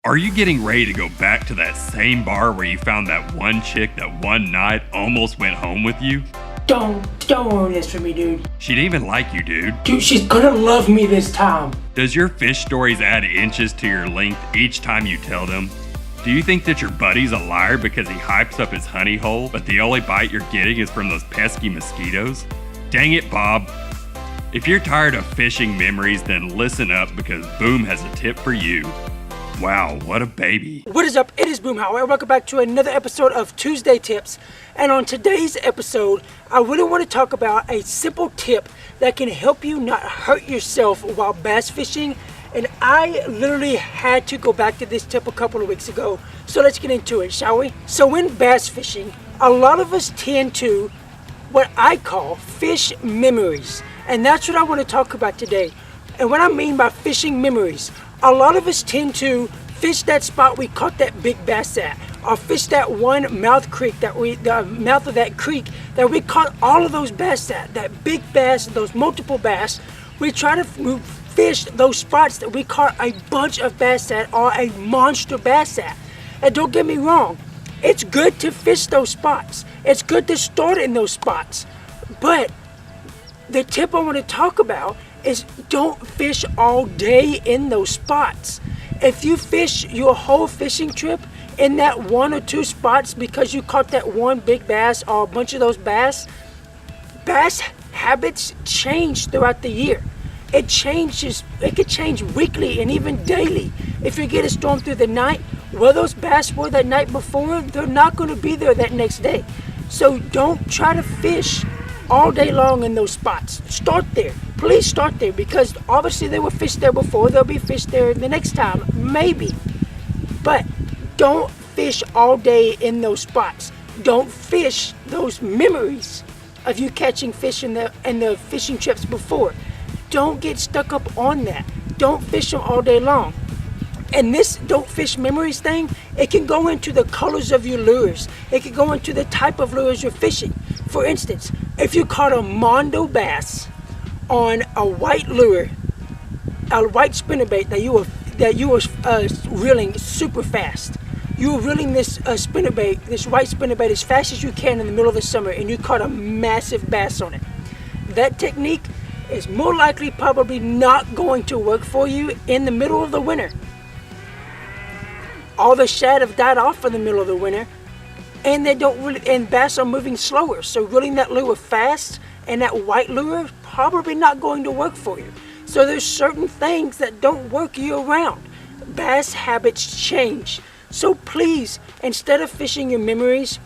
Are you getting ready to go back to that same bar where you found that one chick that one night almost went home with you? Don't ruin this for me, dude. She didn't even like you, dude. Dude, she's gonna love me this time. Does your fish stories add inches to your length each time you tell them? Do you think that your buddy's a liar because he hypes up his honey hole, but the only bite you're getting is from those pesky mosquitoes? Dang it, Bob. If you're tired of fishing memories, then listen up because Boom has a tip for you. Wow, what a baby. What is up? It is Boom Eyewear. Welcome back to another episode of Tuesday Tips. And on today's episode, I really want to talk about a simple tip that can help you not hurt yourself while bass fishing. And I literally had to go back to this tip a couple of weeks ago. So let's get into it, shall we? So when bass fishing, a lot of us tend to what I call fish memories. And that's what I want to talk about today. And what I mean by fishing memories, a lot of us tend to fish that spot we caught that big bass at, or fish that one mouth creek the mouth of that creek that we caught all of those bass at, that big bass, those multiple bass. We try to fish those spots that we caught a bunch of bass at or a monster bass at. And don't get me wrong, it's good to fish those spots. It's good to start in those spots. But the tip I want to talk about is don't fish all day in those spots. If you fish your whole fishing trip in that one or two spots because you caught that one big bass or a bunch of those bass habits change throughout the year. It changes, it could change weekly and even daily. If you get a storm through the night, where those bass were that night before, they're not going to be there that next day. So don't try to fish all day long in those spots. Start there. Please start there because obviously they were fished there before. They'll be fished there the next time, maybe. But don't fish all day in those spots. Don't fish those memories of you catching fish in the fishing trips before. Don't get stuck up on that. Don't fish them all day long. And this don't fish memories thing, it can go into the colors of your lures. It can go into the type of lures you're fishing. For instance, if you caught a mondo bass on a white lure, a white spinnerbait that you were reeling super fast. You were reeling this spinnerbait, this white spinnerbait, as fast as you can in the middle of the summer, and you caught a massive bass on it. That technique is more likely probably not going to work for you in the middle of the winter. All the shad have died off in the middle of the winter, and and bass are moving slower. So reeling that lure fast and that white lure probably not going to work for you. So there's certain things that don't work year round. Bass habits change. So please, instead of fishing your memories,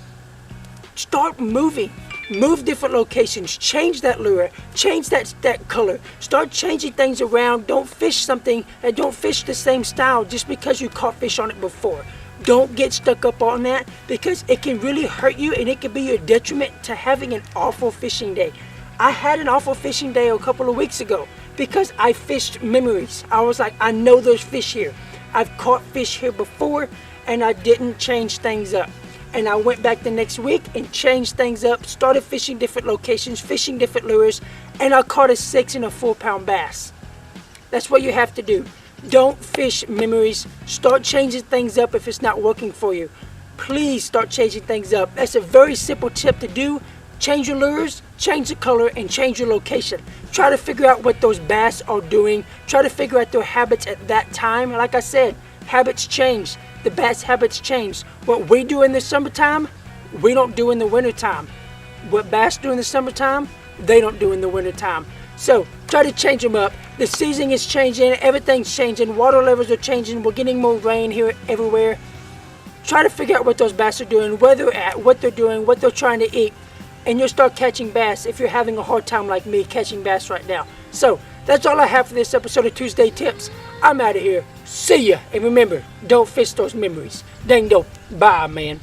start moving. Move different locations, change that lure, change that color, start changing things around. Don't fish something and don't fish the same style just because you caught fish on it before. Don't get stuck up on that because it can really hurt you and it can be your detriment to having an awful fishing day. I had an awful fishing day a couple of weeks ago because I fished memories. I was like, I know there's fish here. I've caught fish here before and I didn't change things up. And I went back the next week and changed things up, started fishing different locations, fishing different lures, and I caught a 6 and a 4 pound bass. That's what you have to do. Don't fish memories. Start changing things up if it's not working for you. Please start changing things up. That's a very simple tip to do. Change your lures, change the color, and change your location. Try to figure out what those bass are doing. Try to figure out their habits at that time. Like I said, habits change. The bass habits change. What we do in the summertime, we don't do in the wintertime. What bass do in the summertime, they don't do in the wintertime. So try to change them up. The season is changing, everything's changing, water levels are changing, we're getting more rain here everywhere. Try to figure out what those bass are doing, where they're at, what they're doing, what they're trying to eat, and you'll start catching bass if you're having a hard time like me catching bass right now. So that's all I have for this episode of Tuesday Tips. I'm out of here. See ya. And remember, don't fish those memories. Dang dope. Bye, man.